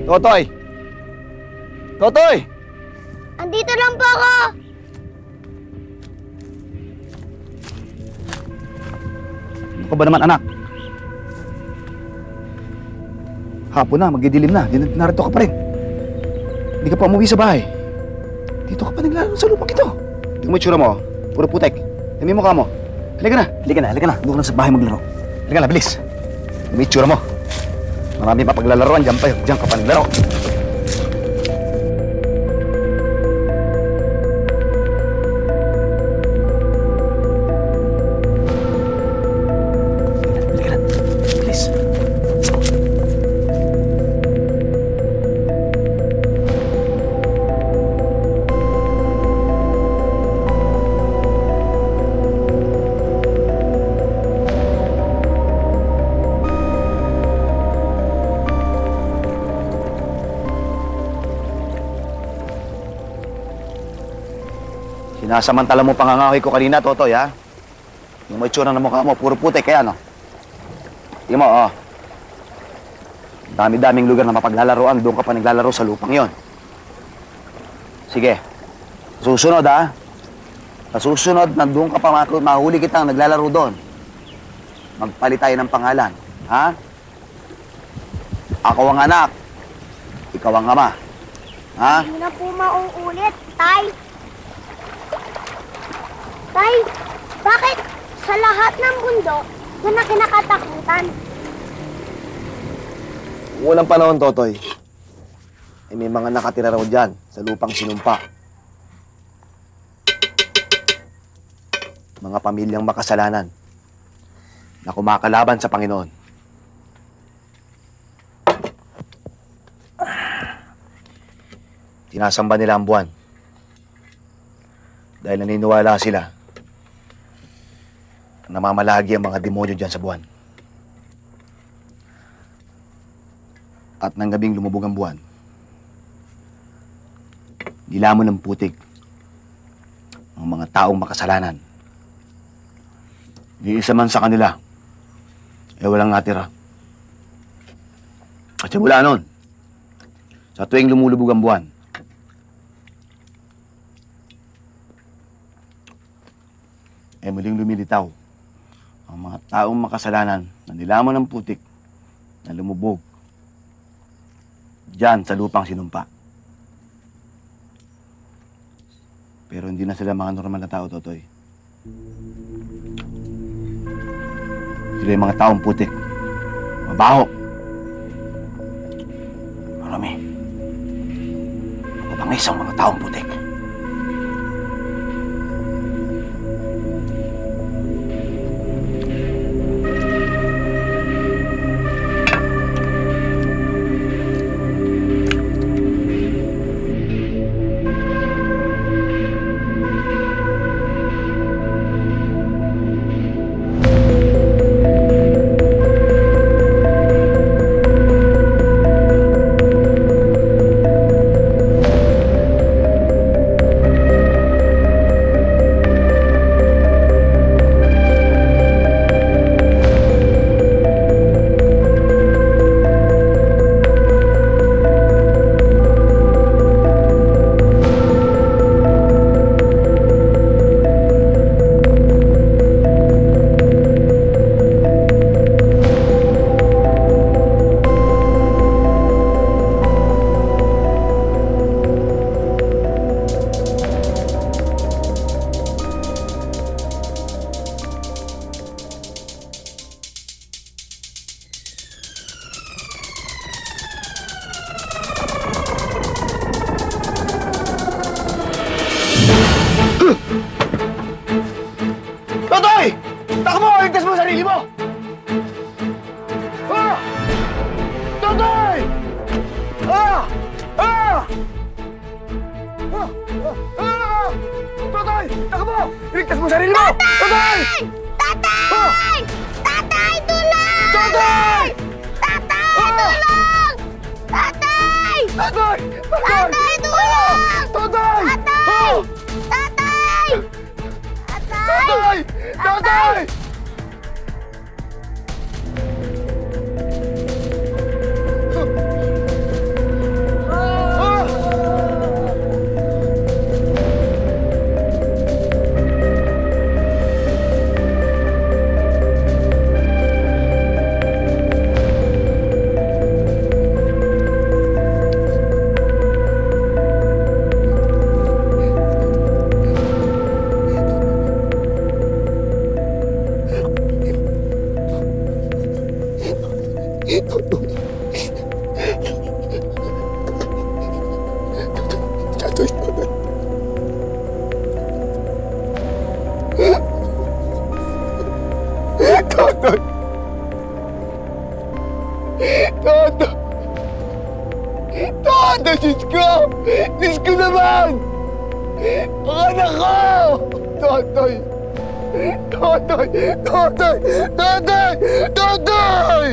Totoy! Totoy! Andito lang po ako! Ano ka ba naman, anak? Hapon na, magdidilim na. Narito ka pa rin. Hindi ka pa umuwi sa bahay. Dito ka pa naglalaro sa lupang ito. Tingnan mo yung tsura mo, puro putek. Tingnan mo yung mukha mo. Halika na, halika na, halika na. Doon ka na sa bahay maglaro. Halika na, bilis. Tingnan mo yung tsura mo. Marami pa paglalaroan, dyan pa yun. Dyan ka pa naglaro. Sinasamantala mo pangangahoy ko kanina, Totoy, ha? Yung may tsura ng mukha mo, puro putik, kaya, no? Tingnan mo, oh. Dami-daming lugar na mapaglalaroan, doon ka pa naglalaro sa lupang yon. Sige. Susunod, ha? Sa susunod, nandun ka pa, mahuli kitang naglalaro doon. Magpalit tayo ng pangalan, ha? Ako ang anak. Ikaw ang ama. Ha? Hindi na po mauulit, Tay. Tay, bakit sa lahat ng bundok, yun na kinakatakutan? Unang panahon, Totoy, ay may mga nakatira raw dyan sa lupang sinumpa. Mga pamilyang makasalanan na kumakalaban sa Panginoon. Tinasamba nila ang buwan dahil naniniwala sila na namamalagi ang mga demonyo dyan sa buwan. At nang gabing lumubog ang buwan, nilamon ng putik ang mga taong makasalanan. Ni isa man sa kanila, walang natira. At simula nun, sa tuwing lumulubog ang buwan, muling lumilitaw ang mga taong makasalanan na nilamon ng putik na lumubog diyan sa lupang sinumpa. Pero hindi na sila mga normal na tao, Totoy. Sila yung mga taong putik. Mabaho. Marami. Mabangis ang mga taong putik. Totoy! Takbo! Ligtas mo ang sarili mo! Ah! Totoy! Ah! Ah! Ah! Ah! Totoy! Takbo! Ligtas mo ang sarili mo! Totoy! Tatay! Tatay, tulong! Totoy! Tatay, tulong! Tatay! Totoy! Tatay, tulong! Totoy! Tatay! Tatay! Totoy! Totoy! Totoy, Totoy. Totoy. Totoy. Totoy, Diyos ko! Diyos ko naman! Ang anak ko! Totoy! Totoy! Totoy! Totoy! Totoy!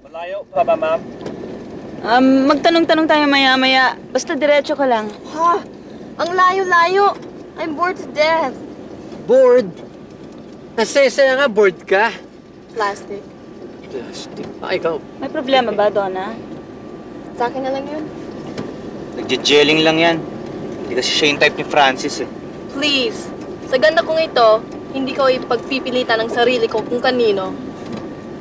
Malayo pa ba, ma'am? Magtanong-tanong tayo maya-maya. Basta diretso ka lang. Ha? Ang layo-layo. I'm bored to death. Bored? Nasesaya nga, bored ka. Plastic. Plastic pa, ikaw. May problema ba, Donna? Sa akin na lang yun. Nagje-jelling lang yan. Hindi kasi siya yung type ni Francis eh. Please. Sa ganda kong ito, hindi ko ipagpipilitan ng sarili ko kung kanino.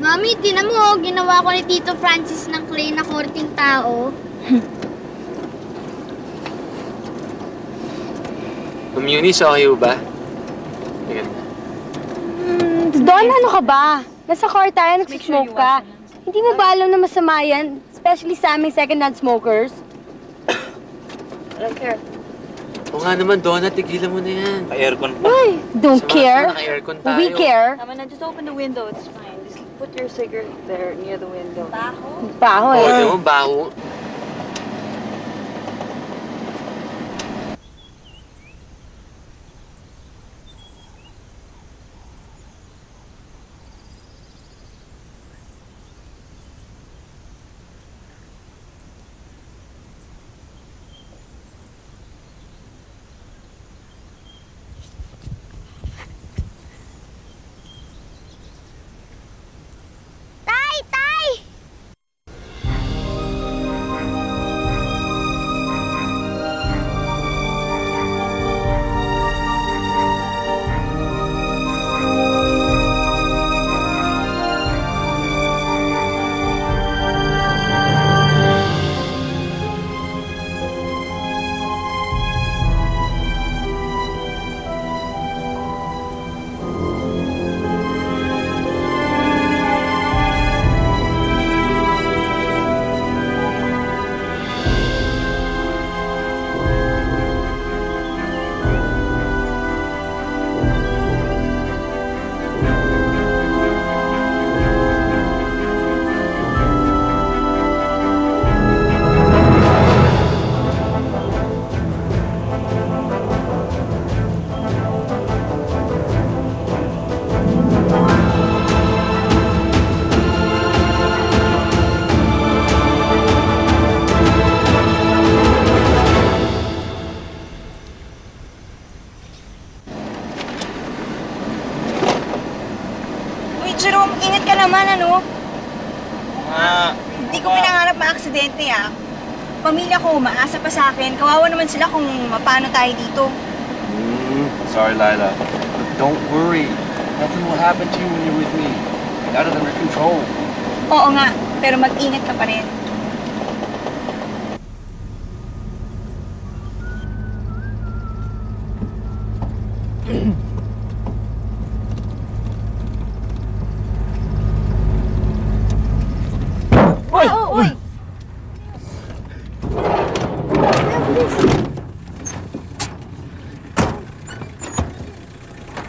Mami, tinan mo, ginawa ko ni Tito Francis ng clay na korting tao. Eunice, okay ba? Tingnan na. Don, ano ka ba? Nasa car tayo, nagsismoke ka. Hindi mo ba alam na masama yan? Especially sa aming second-hand smokers. I don't care. Oo nga naman, Donna, tigilan mo na yan. Pa-aircon pa. Ay, don't care. Naka-aircon tayo. We care. Tama na, just open the window. It's fine. Just put your cigarette there near the window. Baho Oo, eh. di mo, baho. Tay! Tay! Uy, Jerome, ingat ka naman, ano? Ah, Hindi ko pinangarap ma-aksidente, ah. Pamilya ko, umaasa pa sa akin. Kawawa naman sila kung mapano tayo dito. Sorry, Lila. But don't worry. Nothing will happen to you when you're with me. I got it under control. Oo nga, pero mag-ingat ka pa rin. Uy!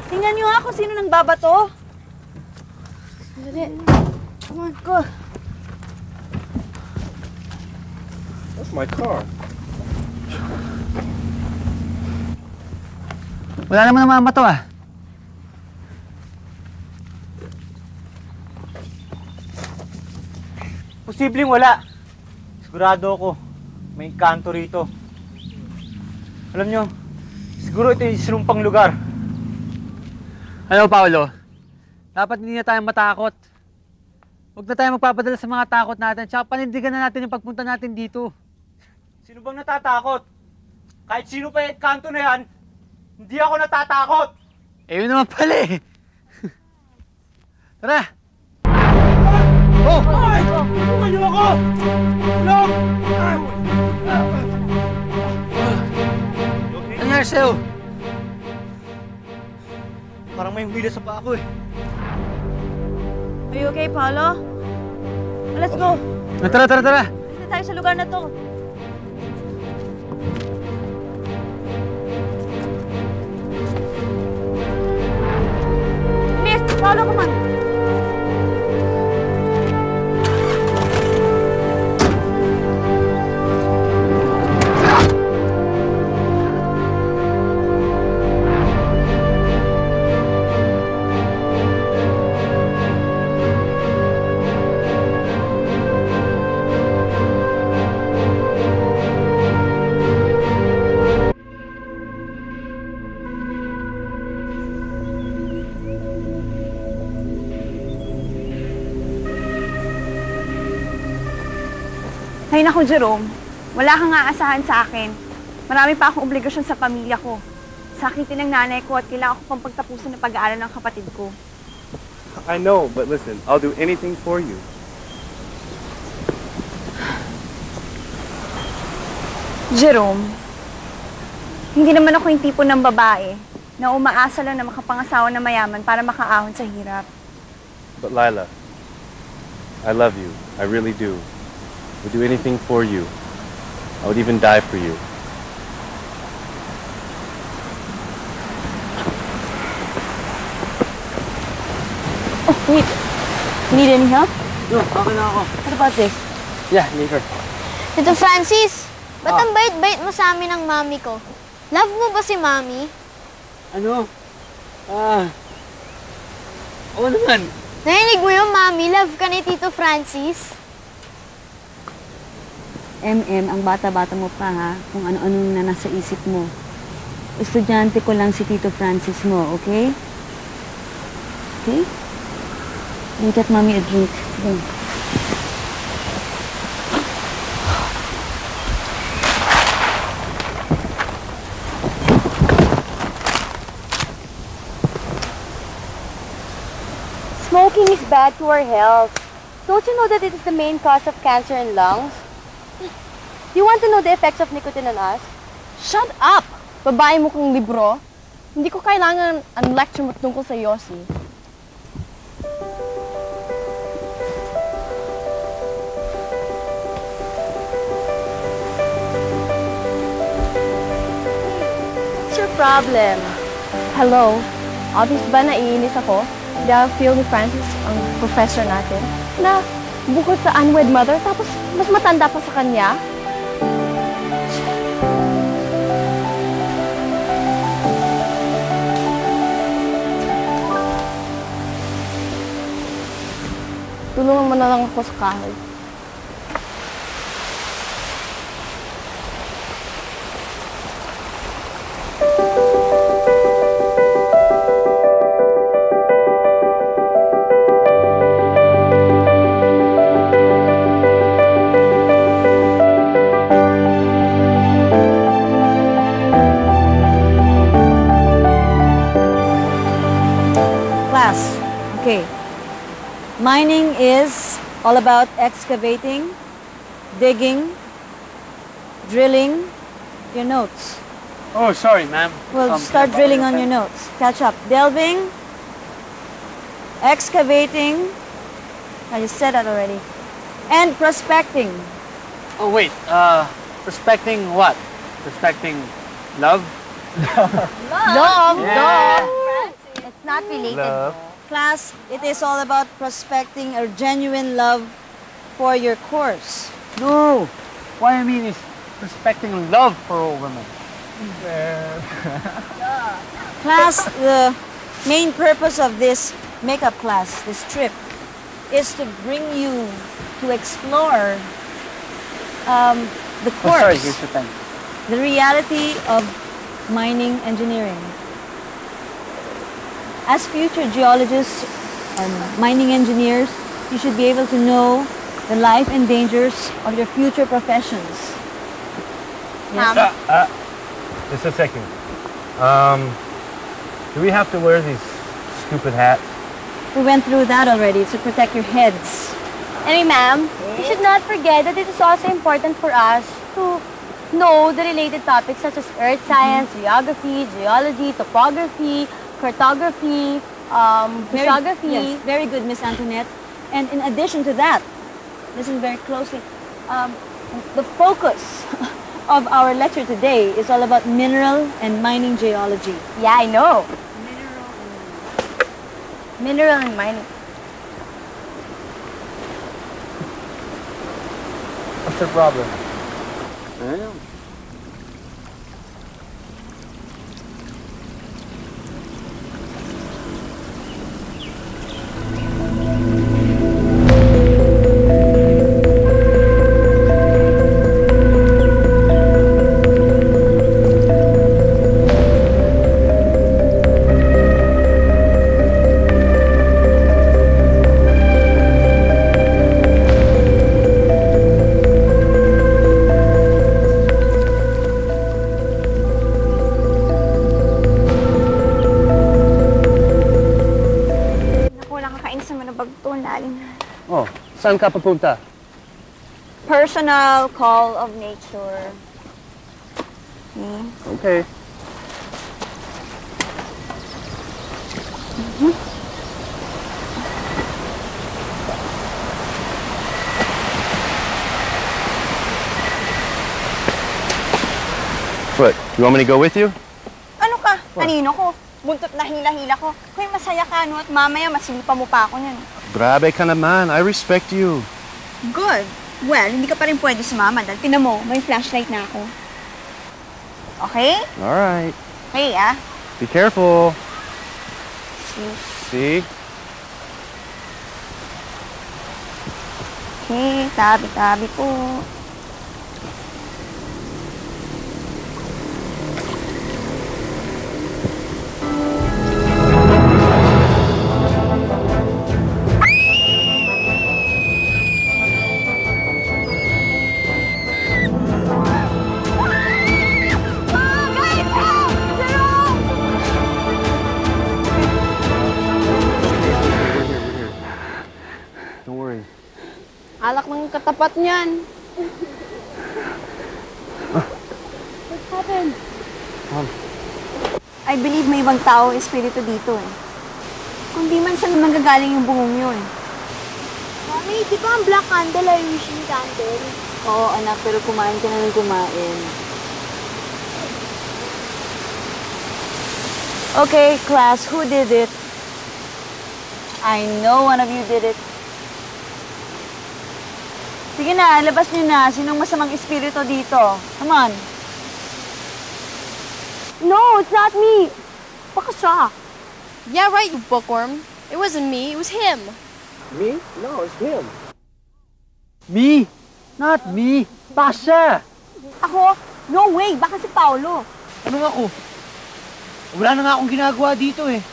Tingnan niyo nga kung sino nang babato. Dali. Come on, go. That's my car. wala naman namamato ah. Posibleng wala. Sigurado ako. May kanto rito. Alam nyo, siguro ito yung sinumpang lugar. Ano, Paolo? Dapat hindi na tayo matakot. Huwag na tayo magpapadala sa mga takot natin. Tsaka panindigan na natin yung pagpunta natin dito. Sino bang natatakot? Kahit sino pa yung kanto na yan, hindi ako natatakot. Eh, yun naman pala eh. Tara! Oh! Tulungan niyo ako! Tulong! Ano nangyari sa'yo? Parang may humila sa paa ko eh. Are you okay, Paolo? Let's go. Tara, tara, tara! Alis na tayo sa lugar na to. Miss, Paolo, come on. Hay naku, Jerome. Wala kang aasahan sa akin. Marami pa akong obligasyon sa pamilya ko. Sakitin ng nanay ko at kailangan ko pang pagtapusin ng pag-aaral ng kapatid ko. I know, but listen, I'll do anything for you. Jerome, hindi naman ako yung tipo ng babae na umaasa lang na makapangasawa na mayaman para makaahon sa hirap. But Lila, I love you. I really do. I would do anything for you. I would even die for you. Oh, wait. You need any help? No, okay na ako. What about this? Yeah, later. Tito Francis, ba't ang bait-bait mo sa amin ng mami ko? Love mo ba si mami? Ano? Oo naman. Narinig mo yung mami, love ka ni Tito Francis? Ang bata-bata mo pa ha, kung ano-ano na nasa isip mo. Estudyante ko lang si Tito Francis mo, okay? Okay? You get mommy a drink. Go. Smoking is bad to our health. Don't you know that it is the main cause of cancer in lungs? You want to know the effects of nicotine on us? Shut up! Babae mo kong libro. Hindi ko kailangan ang lecture mo tungkol sa Yossi. What's your problem? Hello? Obvious ba naiinis ako? Dahil feel ni Francis, ang professor natin, na bukod sa unwed mother, tapos mas matanda pa sa kanya? Tulungan mo na lang ako sa kahoy. Class, okay. Mining is all about excavating, digging, drilling. Your notes. Oh, sorry, ma'am. Well, start drilling on your notes. Catch up. Delving, excavating. I just said that already. And prospecting. Oh, wait. Prospecting what? Prospecting love? Love! Yeah. It's not related. Love. Class, it is all about prospecting a genuine love for your course. No! What I mean is prospecting love for all women. Class, the main purpose of this makeup class, this trip, is to bring you to explore the Oh, sorry, course, here's the pen. the reality of mining engineering. As future geologists and mining engineers, you should be able to know the life and dangers of your future professions. Yes? Just a second. Do we have to wear these stupid hats? We went through that already, to protect your heads. Anyway, ma'am, you should not forget that it is also important for us to know the related topics such as earth science, geography, geology, topography, cartography, photography. Yes, very good, Miss Antoinette. And in addition to that, listen very closely. The focus of our lecture today is all about mineral and mining geology. Yeah, I know. Mineral and mining. What's your problem? I know. Naku, nakakainis naman ang bagto, lalim. Oh, saan ka papunta? Personal call of nature. Okay. What? You want me to go with you? Ano ka? Kanino ko? Buntot na hila-hila ko. Kaya masaya ka, no? At mamaya masilipa mo pa ako niyan. Grabe ka naman. I respect you. Good. Well, hindi ka pa rin pwede sumama dahil tinan mo, may flashlight na ako. Okay? All right. Okay, ah. Be careful. Excuse. See? Okay, tabi-tabi po. Don't worry. Alak ng katapat niyan. What happened? I believe may ibang tao o espiritu dito eh. Kung di man saan manggagaling yung bungong yun. Mami, di ba ang black candle ay wishing candle? Oo, anak, pero kumain ka na ng kumain. Okay, class, who did it? I know one of you did it. Sige na, labas niyo na. Sinong masamang espiritu dito? Come on. No, it's not me. Baka siya. Yeah, right, you bookworm. It wasn't me, it was him. Me? No, it's him. Me? Not me. Pasha! Ako? No way, baka si Paolo. Ano nga ako? Wala na nga akong ginagawa dito eh.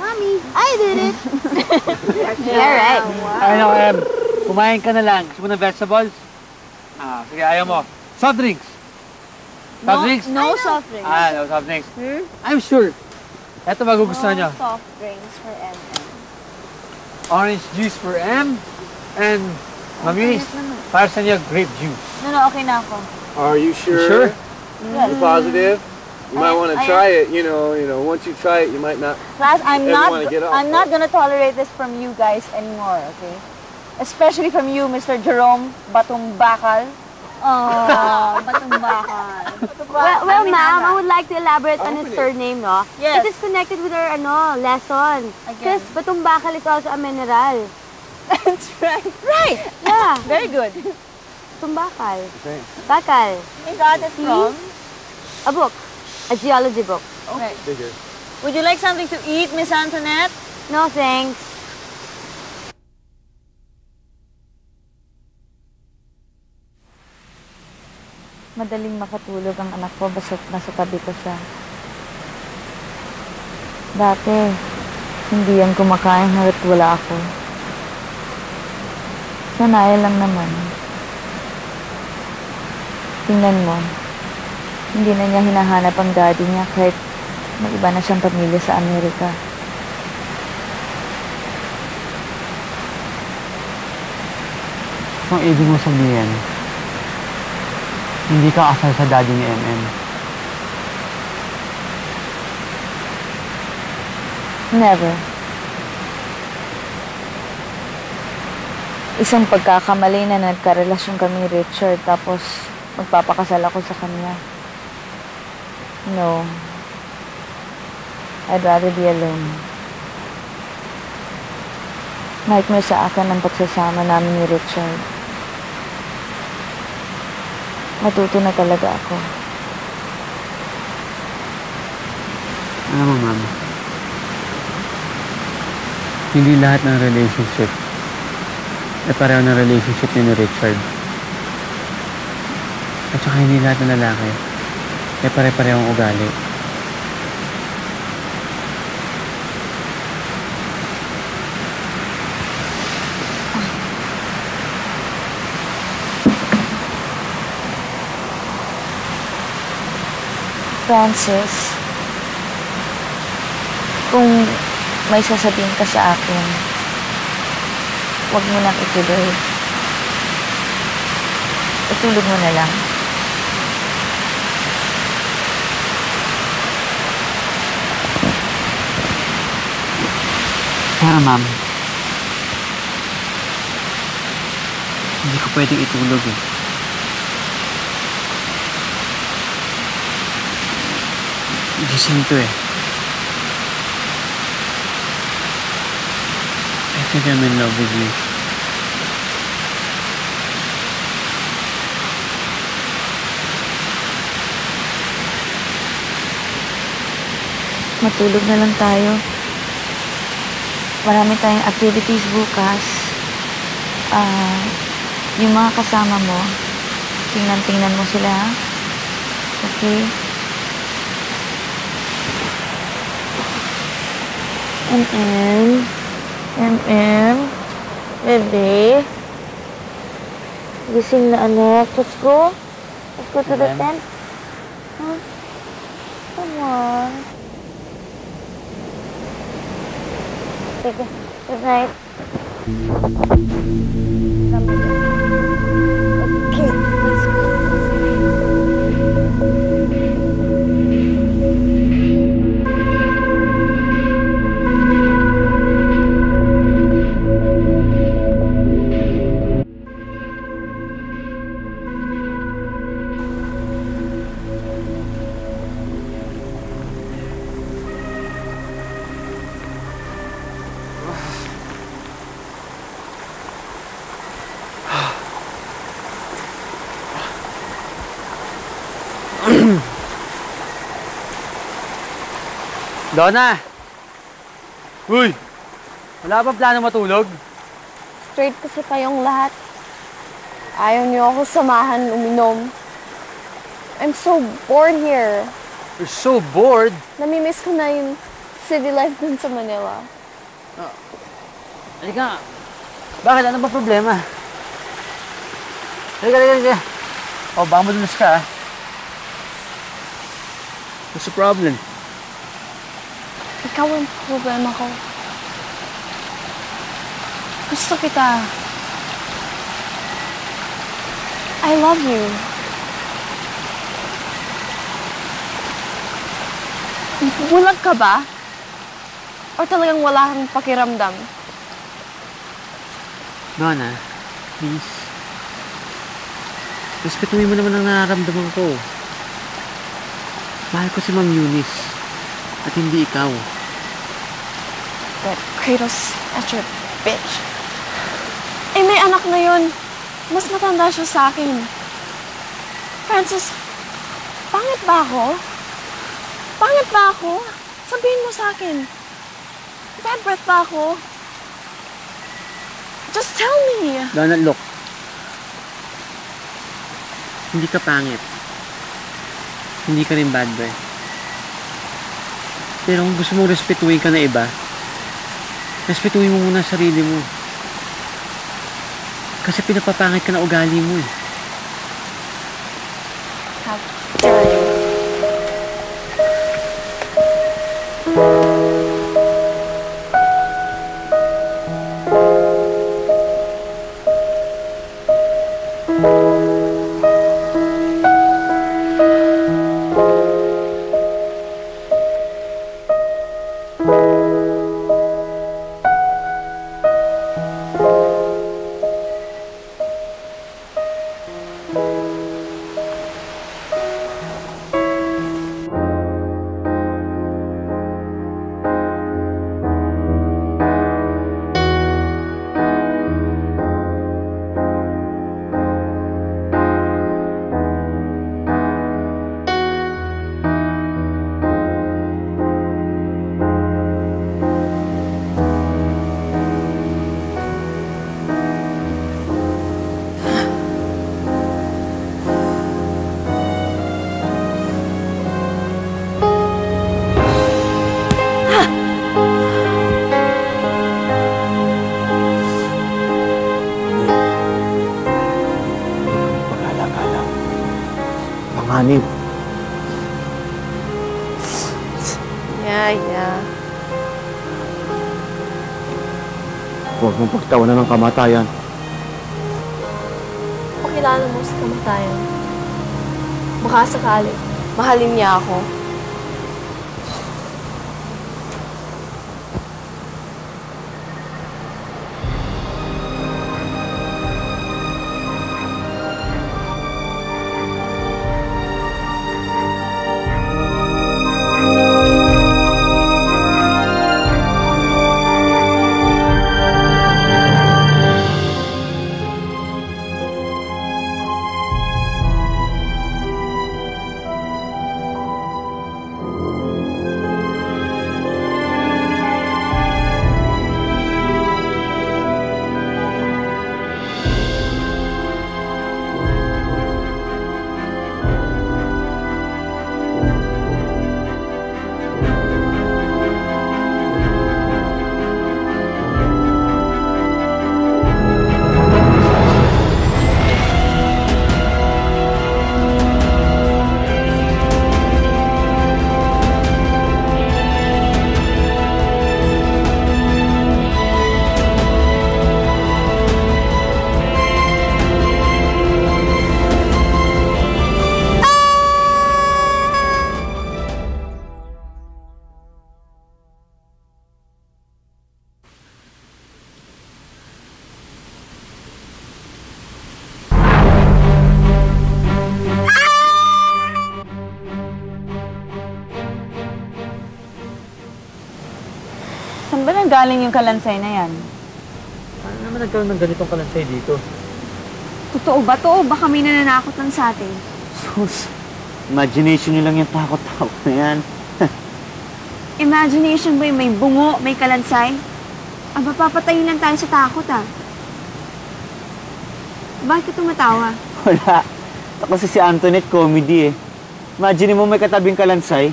Mami, I did it. Yeah, right. Ano, kumain ka na lang. Gusto mo ng vegetables? Ah, sige, ayaw mo. Soft drinks. Soft drinks? No soft drinks. Ah, no soft drinks. I'm sure. Ito magugustuhan nyo. Soft drinks for M. Orange juice for M. And, Mami, para sa inyo, grape juice. No, okay na ako. Are you sure? Sure? You positive? You might want to try it. You know. Once you try it, you might not. Class, I'm Everyone get up, not gonna tolerate this from you guys anymore, okay? Especially from you, Mr. Jerome Batumbakal. Oh, Batumbakal. Well, ma'am, I would like to elaborate on his surname, no? Yes. It is connected with our, lesson. Because Batumbakal is also a mineral. That's right. Right. Yeah. Very good. Tumbakal. Bakal. You got it from? A book. A geology book. Okay. Would you like something to eat, Miss Antoinette? No, thanks. Madaling makatulog ang anak ko basta't nasa tabi ko siya. Dati, hindi yan kumakain hanggat wala ako. Sanaya lang naman. Tingnan mo, hindi na niya hinahanap ang daddy niya kahit may iba na siyang pamilya sa Amerika. So, ang ibig mo sabihin, hindi ka kasal sa daddy ni MM. Never. Isang pagkakamali na nagkarelasyon kami ni Richard tapos magpapakasal ako sa kanya. No. I'd rather be alone. Nightmare sa akin ang pagsasama namin ni Richard. Matuto na talaga ako. Alam mo, Ma'am, hindi lahat ng relationship ay pareho ng relationship ni Richard. At saka hindi lahat ng lalaki ay pare-parehong ugali. Francis, kung may sasabihin ka sa akin, huwag mo nang ituloy. Itulog mo na lang. Pero, Ma'am, hindi ko pwedeng itulog eh. Gising to eh. I think I'm in love with you. Matulog na lang tayo. Marami tayong activities bukas. Yung mga kasama mo, tingnan mo sila, ha? Okay? Bebe. Gising na anak. Let's go. Let's go to the tent. Huh? Come on. Sige. Good night. Okay, let's go. Donna! Uy! Wala ba plano matulog? Straight kasi kayong lahat. Ayaw niyo ako samahan uminom. I'm so bored here. You're so bored? Namimiss ko na yung city life dun sa Manila. Halika. Bakit? Ano ba problema? Halika. O, baka madulas ka, ah. What's the problem? Ikaw ang problema ko. Gusto kita. I love you. Bulag ka ba? Or talagang wala kang pakiramdam? Donna, please. Respetuhin mo naman ang nararamdaman ko. Mahal ko si Ma'am Eunice. At hindi ikaw. That Kratos, that's your bitch. Eh, may anak na yun. Mas matanda siya sa akin. Francis, pangit ba ako? Pangit ba ako? Sabihin mo sa akin. Bad breath ba ako? Just tell me. Donna, look. Hindi ka pangit. Hindi ka rin bad breath. Pero kung gusto mong respetuhin ka na iba, respetuhin mo muna sarili mo. Kasi pinapapangit ka na ugali mo eh. How dare you? alanganin. Yeah. Huwag mong pagtawanan ng kamatayan. Pakilala mo sa kamatayan. Baka sakali, mahalin niya ako. Saan ba nanggaling yung kalansay na yan? Paano naman nagkaroon ng ganitong kalansay dito? Totoo ba to? O baka may nananakot lang sa atin? Sus, imagination nyo lang yung takot-takot na yan. Imagination ba yung may bungo, may kalansay? Aba, papatayin lang tayo sa takot ah. Bakit ka tumatawa? Wala. Ito kasi si Antoinette comedy eh. Imagine mo may katabing kalansay.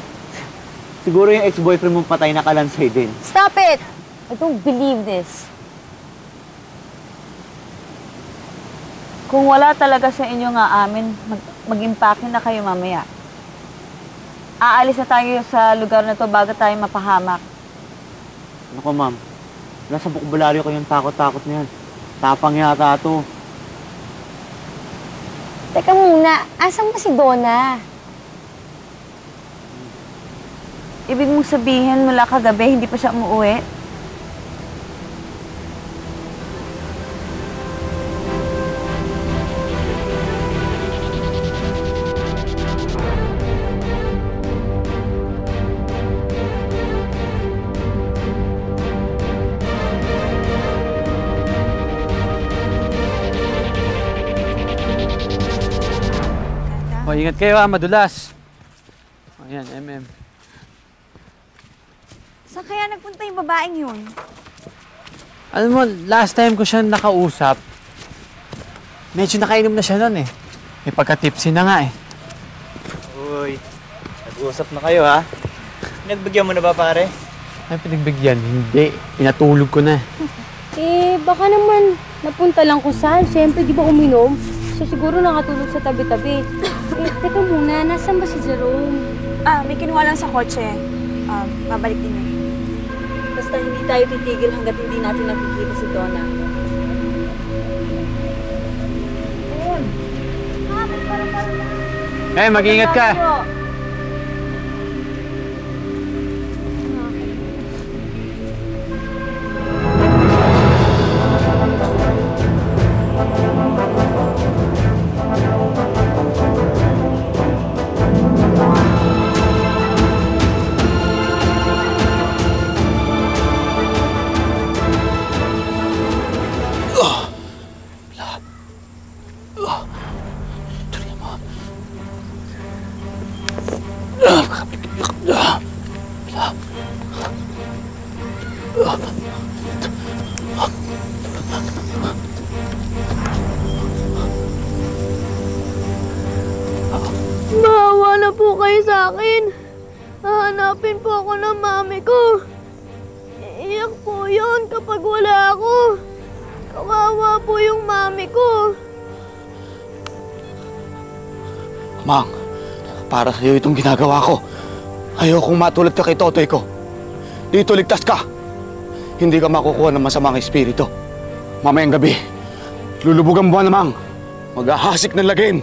Siguro yung ex-boyfriend mong patay na kalansay din. Stop it! I don't believe this. Kung wala talaga sa inyo nga amin, mag-impake na kayo mamaya. Aalis na tayo sa lugar na to bago tayo mapahamak. Ano ko, ma'am? Nasa bukbularyo ko yung takot-takot na yan. Tapang yata to. Teka muna, asan ba si Donna? Ibig mong sabihin mula kagabi, hindi pa siya umuwi? O, ingat kayo madulas. O, yan, Saan kaya nagpunta yung babaeng yun? Alam mo, last time ko siya nakausap, medyo nakainom na siya nun eh. May pagka-tipsy na nga eh. Uy, nag-uusap na kayo ha? Pinagbigyan mo na ba pare? Ay, pinagbigyan. Hindi. Pinatulog ko na. Baka naman napunta lang kung saan. Siyempre, di ba uminom? So siguro nakatulog sa tabi-tabi. Teka muna, nasan ba si Jerome? May kinuha lang sa kotse. Babalik din yun. Basta hindi tayo titigil hanggat hindi natin nakikita si Donna. Mag-iingat ka. Maawa na po kayo sa akin. Hahanapin po ako ng mami ko. Iiyak po yun kapag wala ako. Kawawa po yung mami ko. Mang, Para sa'yo itong ginagawa ko. Ayokong matulad ka kay Totoy ko. Dito ligtas ka. Hindi ka makukuha ng masamang espiritu. Mamayang gabi, lulubugan mo namang maghahasik ng lagim.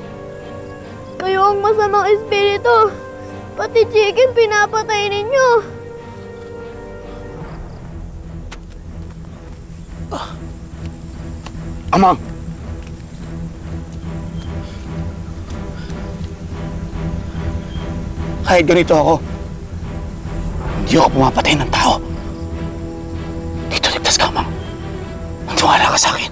Kayo ang masamang espiritu. Pati chicken pinapatay ninyo. Amang! Kahit ganito ako, hindi ako pumapatay ng tao. Dito ligtas ka, Amang. Magtiwala ka sa akin.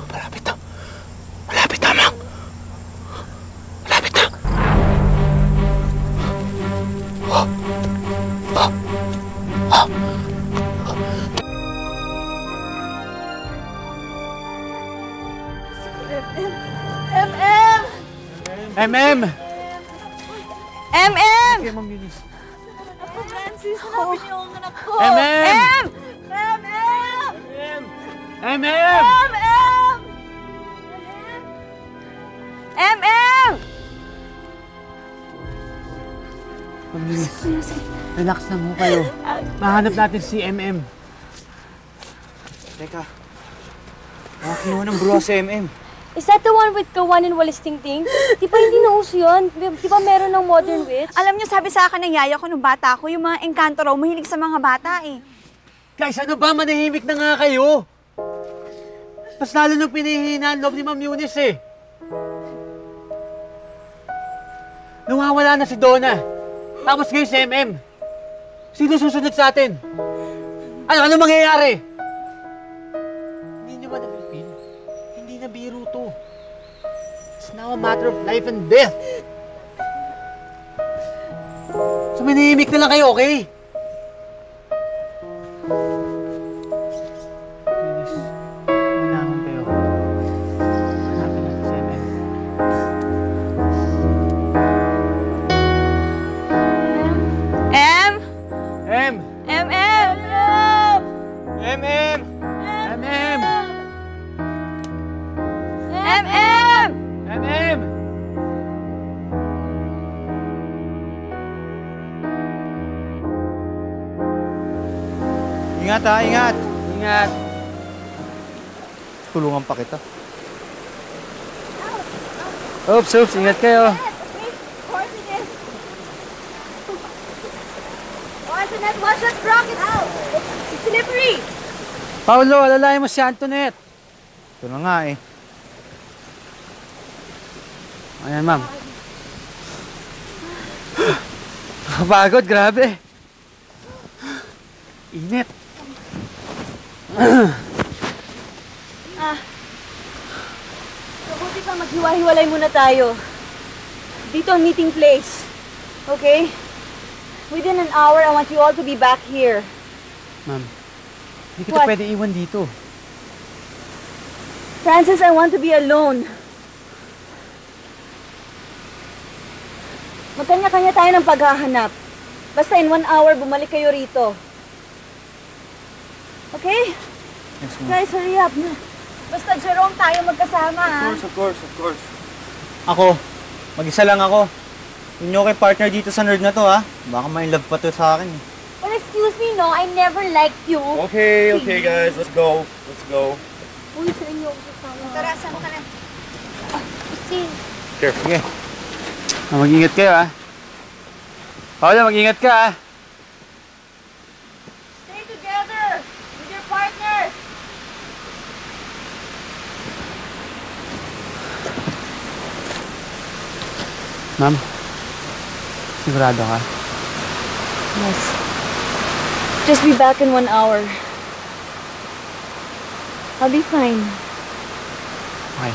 Malapit na. Malapit na, Amang. Malapit na. MM! MM! Okay, Ma'am Eunice. Ako, Francis, hanapin niyo ang anak ko. MM! MM! MM! MM! MM! Ma'am Eunice, relax lang ho kayo. Mahanap natin si MM. Teka. Kinuha ng bruha si MM. Is that the one with Kawan and Walis Tingting? Di ba hindi na uso yun? Di ba meron ng modern witch? Alam niyo, sabi sa akin ng yaya ko nung bata ko, yung mga engkanto raw, mahilig sa mga bata eh. Guys, ano ba? Manahimik na nga kayo. Mas lalo nung pinihina ang loob ni Ma'am Eunice eh. Nawawala na si Donna. Tapos ngayon si MM. Sino susunod sa atin? Ano mangyayari? Hindi niyo ba na-feel? Hindi na biro to. It's now a matter of life and death. So manahimik na lang kayo, okay? Eunice, manahon kayo. Hanapin natin si MM. M! M! MM! MM! MM! MM! MM! Ingat ha, ingat! Ingat! Tulungan pa kita. Oops, ingat kayo. Antoinette, watch that rock! It's slippery! Paolo, alalayan mo si Antoinette. Ito na nga eh. Ayan, ma'am. Nakapagod, grabe. Init. Mabuti pa maghiwa-hiwalay muna tayo. Dito ang meeting place. Okay? Within an hour, I want you all to be back here. Ma'am, hindi kita What? pwede iwan dito. Francis, I want to be alone. Magkanya-kanya tayo ng paghahanap. Basta in 1 hour, bumalik kayo rito. Okay? Yes, ma'am. Guys, hurry up na. Basta Jerome, tayo magkasama, ha? Of course. Ako, mag-isa lang ako. Yun yung kay partner dito sa nerd na to ha. Baka may love pa to sa akin. Well, excuse me, no? I never liked you. Okay, guys, let's go. Uy, sa inyo ako sasama. Tara, sama ka na. Sige. Sige. Mag-ingat kayo, ha? Paolo, mag-ingat ka, ha? Stay together with your partners. Ma'am, sigurado ka? Yes. Just be back in 1 hour. I'll be fine. Okay.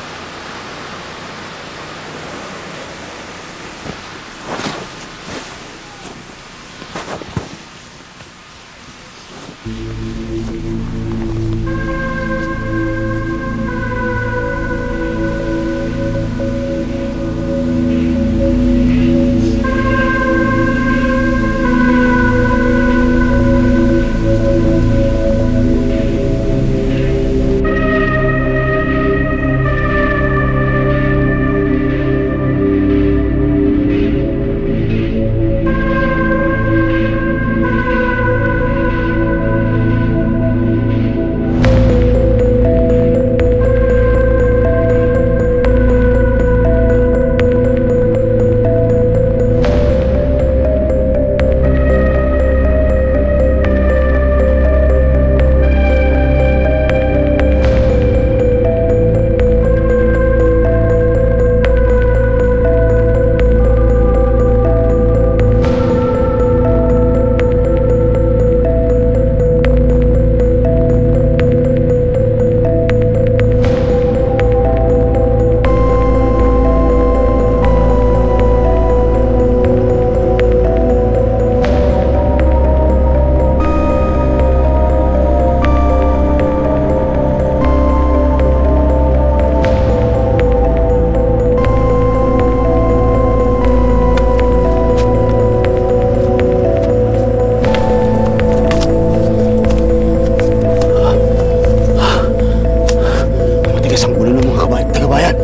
Titigas ang ulo ng mga tagabayan.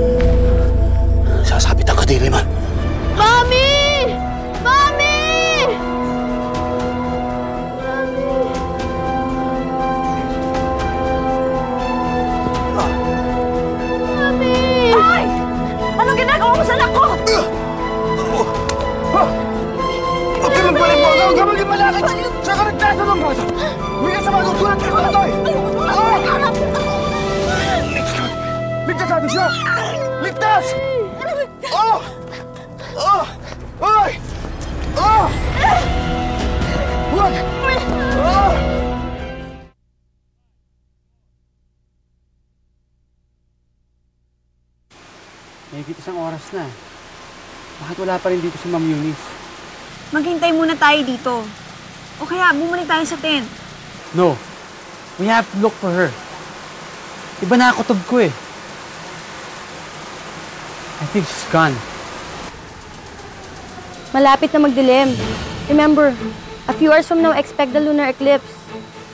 Sasabit ang kadiri man. Mami! Mami! Mami! Ay! Anong ginagawa mo sa anak ko? Huwag ka nang balik mo! Huwag ka maging malakit! Siya ka nagtasa ng braso! Bigyan sa mga sulat ka na ito eh! Ligtas natin siya! Ligtas! Oh! Oh! Ay! Oh! Huwag! Oh! Mahigit isang oras na. Bakit wala pa rin dito si Ma'am Eunice? Maghintay muna tayo dito. O kaya, bumalik tayo sa tent. No. We have to look for her. Iba na kutob ko eh. I think she's gone. Malapit na magdilim. Remember, a few hours from now, expect the lunar eclipse.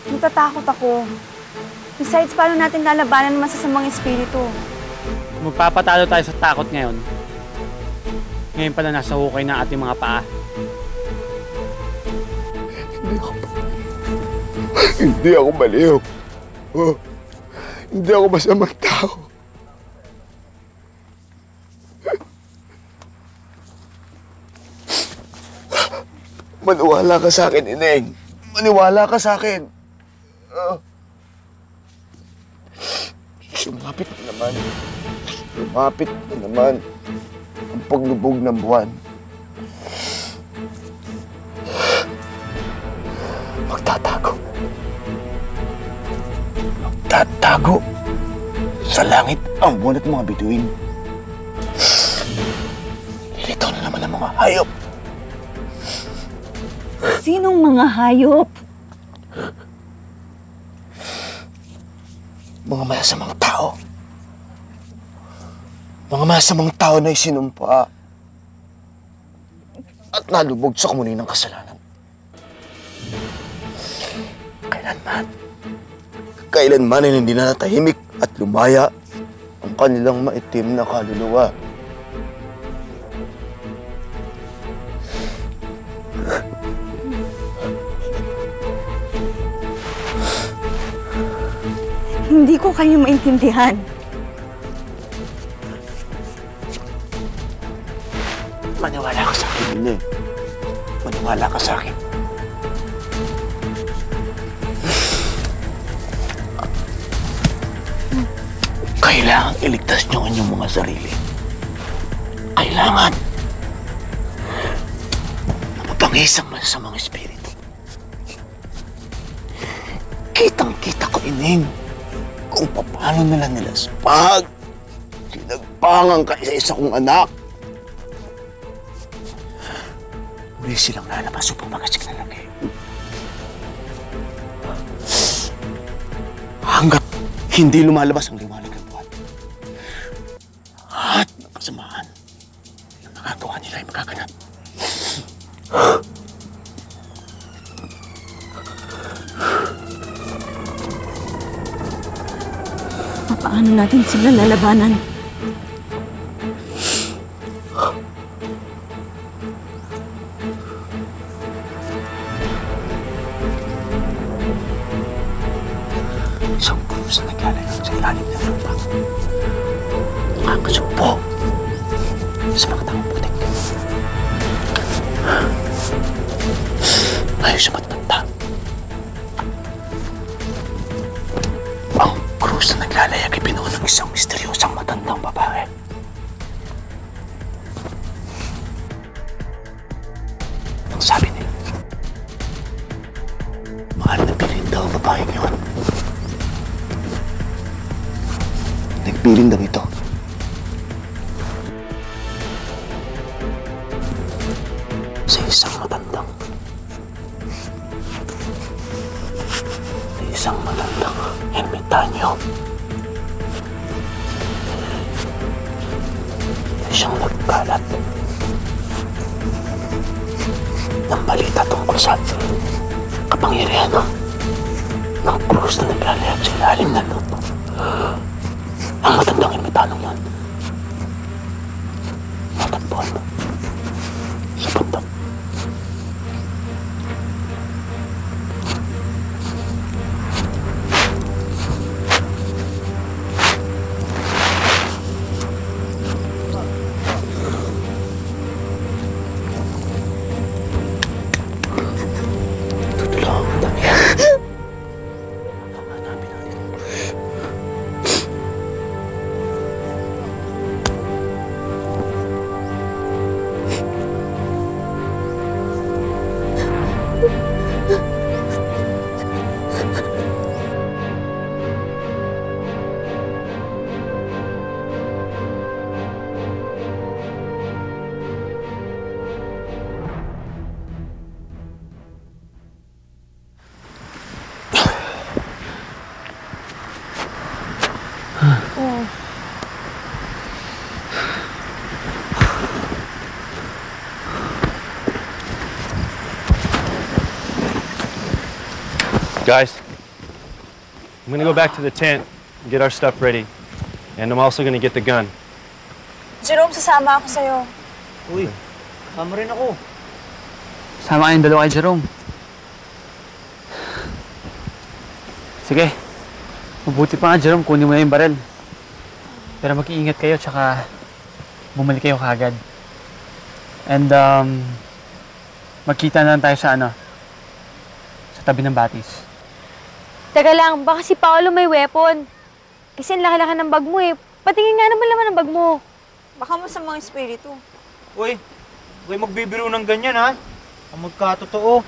Natatakot ako. Besides, paano natin lalabanan ng masasamang espiritu? Magpapatalo tayo sa takot ngayon. Ngayon pa na nasa hukay ng ating mga paa. Hindi ako baliw. Oh, hindi ako masamang tao. Maniwala ka sa akin, Ineng. Maniwala ka sa akin. Sumapit na naman. Lumapit na naman ang paglubog ng buwan. Magtatago. Magtatago sa langit ang buwan at mga bituin. Lilitaw na naman ang mga hayop. Sinong mga hayop? Mga masamang tao. Mga masamang tao na isinumpa at nalubog sa kumunoy ng kasalanan. Kailanman ay hindi na natahimik at lumaya ang kanilang maitim na kaluluwa. Hindi ko kayo maintindihan. Maniwala ka sa akin, Ineng. Maniwala ka sa akin. Kailangan iligtas niyo ang inyong mga sarili. Kailangan na mapangis ang masasamang espiritu. Kitang-kita ko, Ineng, kung paano nila nilaspag. Sinagpangan ka isa-isa kong anak. Muli silang lalabas upang magasik na lagi. Hanggat hindi lumalabas ang liwanag ng buwan. At ng kasamaan na magagawa nila ay magaganap. Paano natin sila lalabanan? Isang krus na naglalayag sa ilalim ng lupa. Nakakasumpo sa mga taong putik. Ayaw siya matanda. Ang krus na naglalayag ay binuo ng isang misteryosang matandang babae. Ang sabi nila, mahal na bilhin daw ang babaeng yun. Nagpiling daw ito. Sa isang matandang ermitanyo. Siyang nagkalat ng balita tungkol sa kapangyarihan ng krus na naglalayag sa ilalim ng lupa. Ang matandang elementano yan. Matagpuan mo. Sa bandang. Guys, I'm gonna go back to the tent and get our stuff ready. And I'm also gonna get the gun. Jerome, sasama ako sa'yo. Uy, kasama rin ako. Sama kayong dalawa kay Jerome. Sige. Mabuti pa nga, Jerome, kunin mo na yung baril. Pero mag-iingat kayo, tsaka bumalik kayo kagad. And, magkita na lang tayo sa sa tabi ng batis. Teka lang, baka si Paolo may weapon. Kasi ang laki-laki ng bag mo eh. Patingin nga naman laman ng bag mo. Baka masamang espiritu. Uy, huwag magbibiro ng ganyan ha. Ang magkatotoo.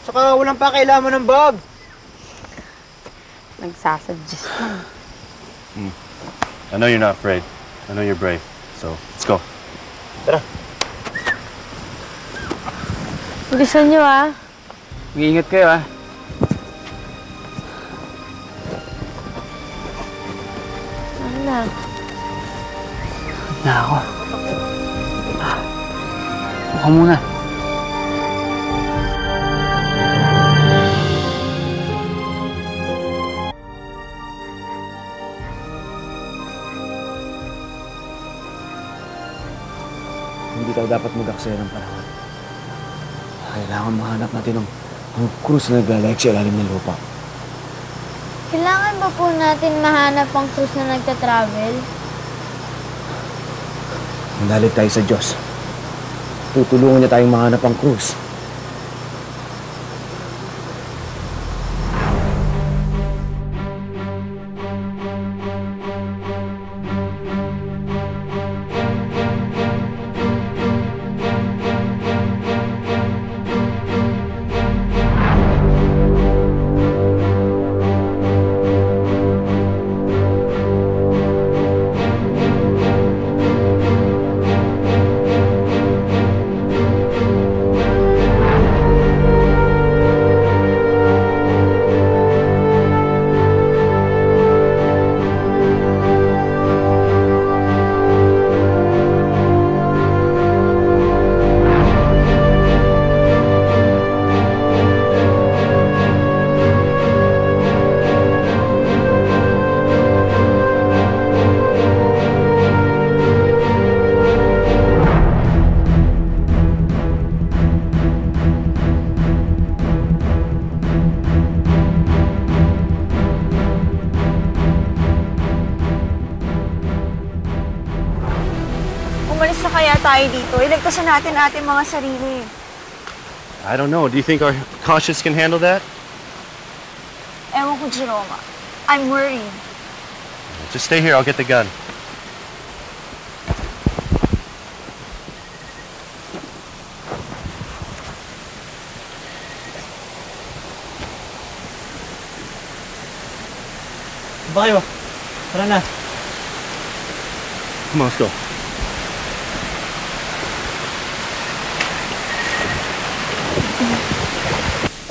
Saka walang pakailaman ng bag. Nagsasuggest lang. I know you're not afraid. I know you're brave. So, let's go. Tara. Bilisan nyo ah. Mag-iingat kayo, ha? Ano na? Na ako. Buka muna. Hindi tayo dapat mag-aksaya ng panahon. Kailangan mahanap natin ang cruise na naglalike sa ilalim ng lupa. Kailangan ba po natin mahanap ang cruise na nagtatravel? Manalig tayo sa Diyos. Tutulungan niya tayong mahanap ang cruise. Umalis na kaya tayo dito. Iligtasan natin ating mga sarili. I don't know. Do you think our conscience can handle that? Ewan ko, Jerome. I'm worried. Just stay here. I'll get the gun. Ba kayo? Tara na. Come on, let's go.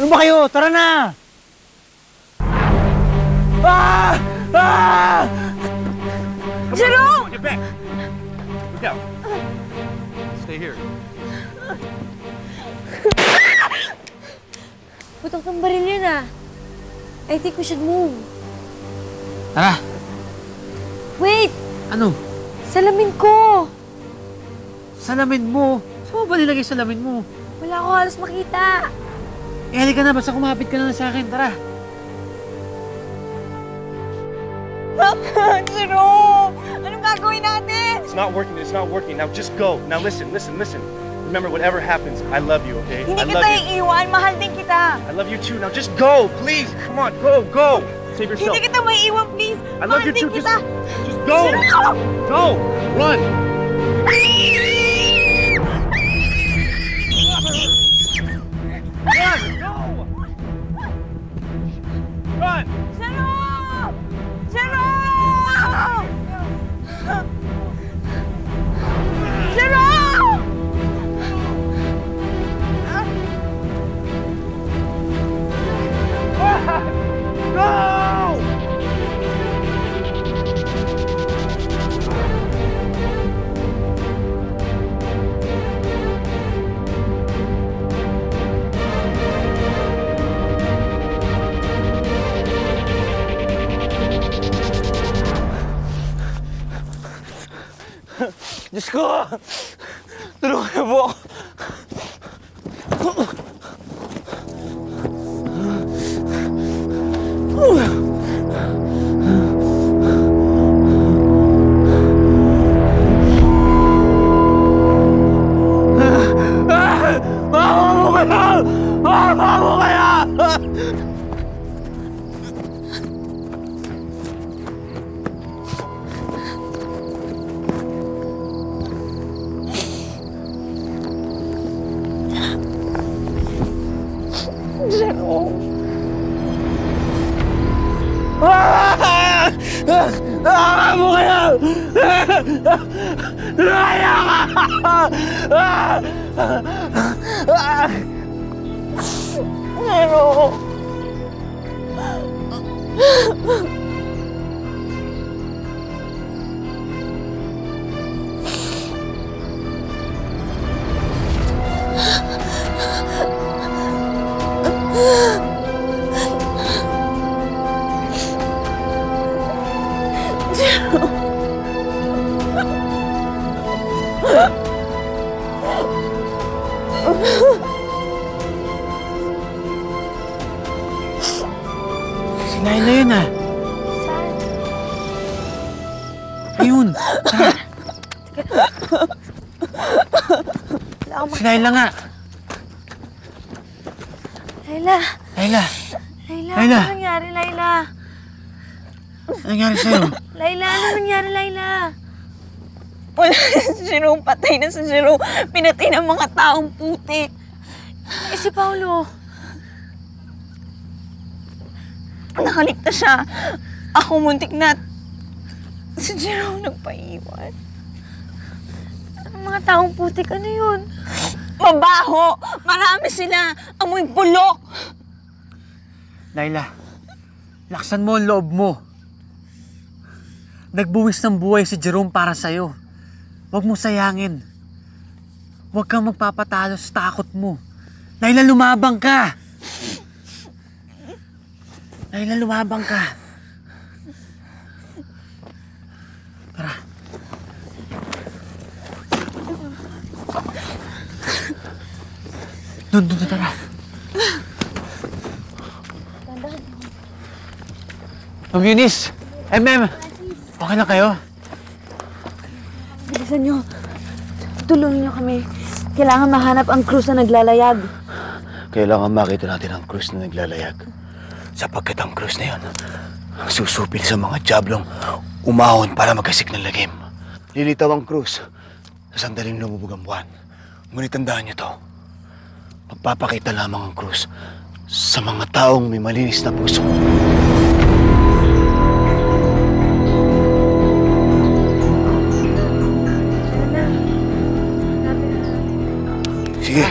Ano ba kayo? Tara na! Ah! Ah! Jerome! Get back! Look out. Stay here. Putok ng baril yun ah. I think we should move. Tara! Wait! Ano? Salamin ko! Salamin mo? Saan mo ba nilagay salamin mo? Wala ko halos makita. Eh, halika na. Basta kumapit ka na sa akin. Tara. Jerome! Anong gagawin natin? It's not working. It's not working. Now just go. Now listen. Remember, whatever happens, I love you, okay? Hindi I kita love you. iiwan. Mahal din kita. I love you too. Now just go, please. Come on, go. Save yourself. Hindi kita maiiwan, please. I love Mahal you too. din kita. Just go. Go. Run. Run. Jerome! Jerome! Jerome! Go! Diyos ko! Tulungan niyo po ako. Mama mo kaya! Mama mo kaya! Tulungan ako! Si Laila yun ah. Ayun. Tara. Si Laila nga. Laila! Laila. Laila! Laila. Ano nangyari, Laila? Ano nangyari sa'yo? Laila! Ano nangyari, Laila? Wala si Jerome. Patay na si Jerome. Pinatay ng mga taong putik. Eh, si Paulo? Nakaligtas siya. Ako muntik na. Si Jerome nagpaiwan. Ang mga taong putik, ano yun? Mabaho! Marami sila! Amoy bulok! Laila, laksan mo ang loob mo. Nagbuwis ng buhay si Jerome para sa'yo. Huwag mo sayangin. Huwag kang magpapatalo sa takot mo. Laila, lumabang ka! Laila, lumabang ka. Tara. Doon, tara. Ma'am Eunice! MM! Okay lang kayo? Bilisan nyo. Tulungan nyo kami. Kailangan mahanap ang cruise na naglalayag. Kailangan makita natin ang cruise na naglalayag. Sapagkat ang cruise na yun, susupil sa mga diablong umahon para magkasik ng lagim. Lilitaw ang cruise sa sandaling lumubog ang buwan. Ngunit tandaan niyo to, magpapakita lamang ang cruise sa mga taong may malinis na puso. Sige.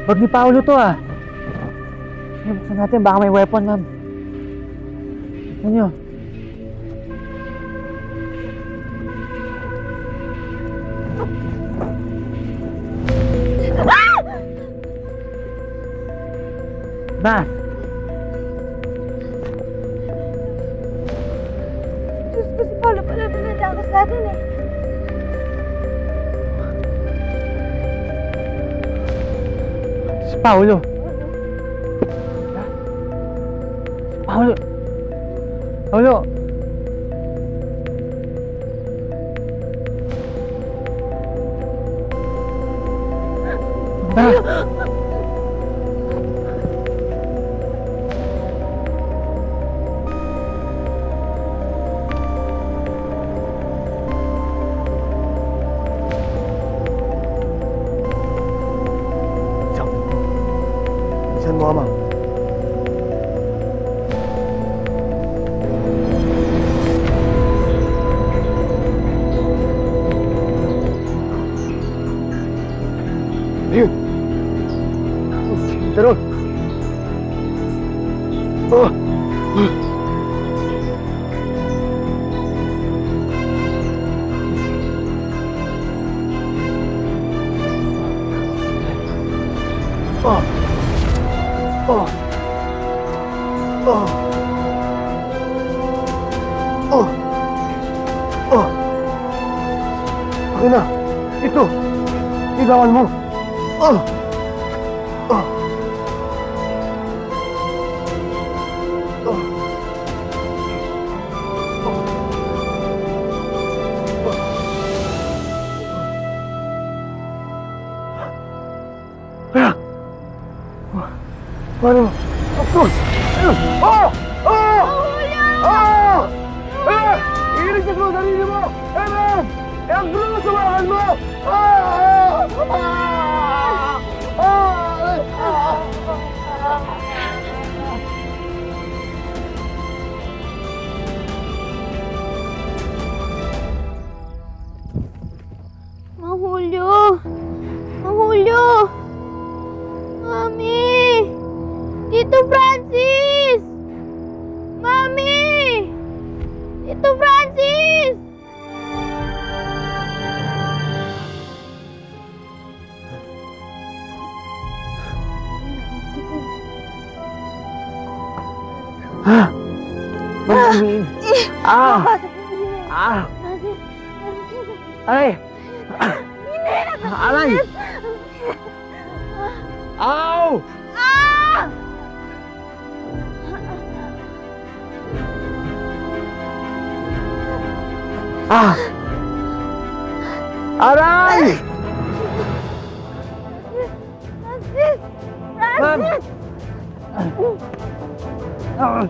Wag ni Paolo to ah. Buksan natin, baka may weapon, ma'am. Buksan nyo. Bas! Diyos ko, si Paolo pala pinadakas natin eh. Si Paolo! Paolo! Paolo! Tara! Saan mo ka, ma'am? Ayun! Taro! Oh! Oh! Oh! Oh! Oh! Oh! Akin na! Ito! Igawan mo! Oh! Oh! Oh! Kaya! Paano? Of course! Oh! Oh! Oh! Eh! Iligtas mo sarili mo! Eh, man! Eh, ang gulo mo sa wakan mo! Ah! Mang Julio! Mang Julio! Mami! Tito Francis! Mami! Tito Francis! Ah! Mami! Ah! Ah! Ay! Aray! Ow! Ah! Ah! Aray! Francis! Ma'am! Ma'am!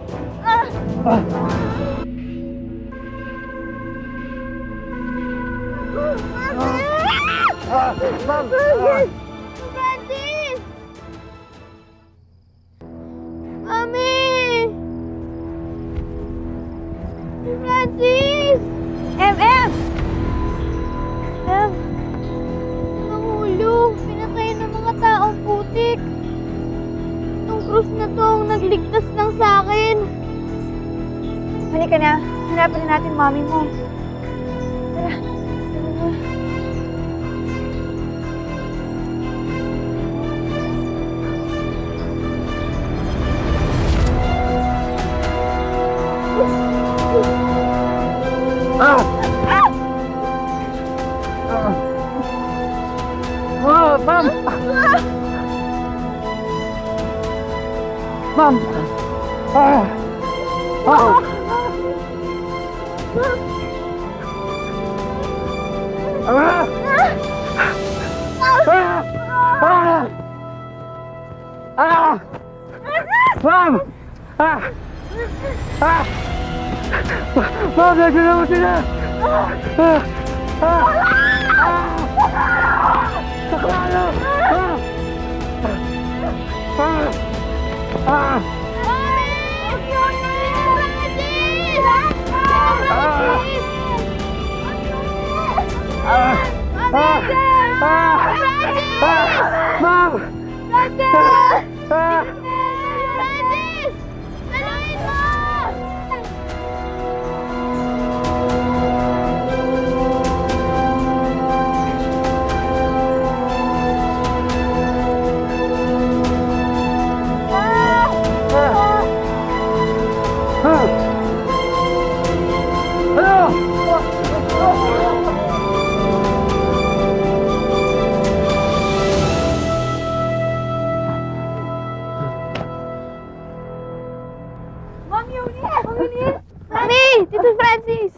Francis! Mami! Francis! MM! Mang Julio, pinatay ng mga taong putik. Itong krus na to ang nagligtas lang sa akin. Halika na. Hanapin na natin mami mo. Tara. Ah! Oh, ma'am! Ma'am! Ah! Ah! Ah! Ah! Ah! Ma'am! Ah! Ah! Ma'am, nandiyan naman sila! Ah! Ah! Saklalo! Ah! Ah! Ah! Ma'am! Francis! Saluhin mo! Ma'am Eunice! Ma'am Eunice! Mami! Tito Francis!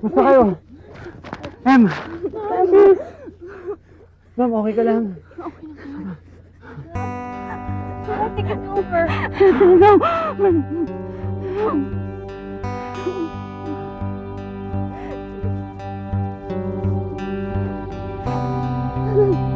Basta kayo? Em! Ma'am, okay ka lang? Take it over. No!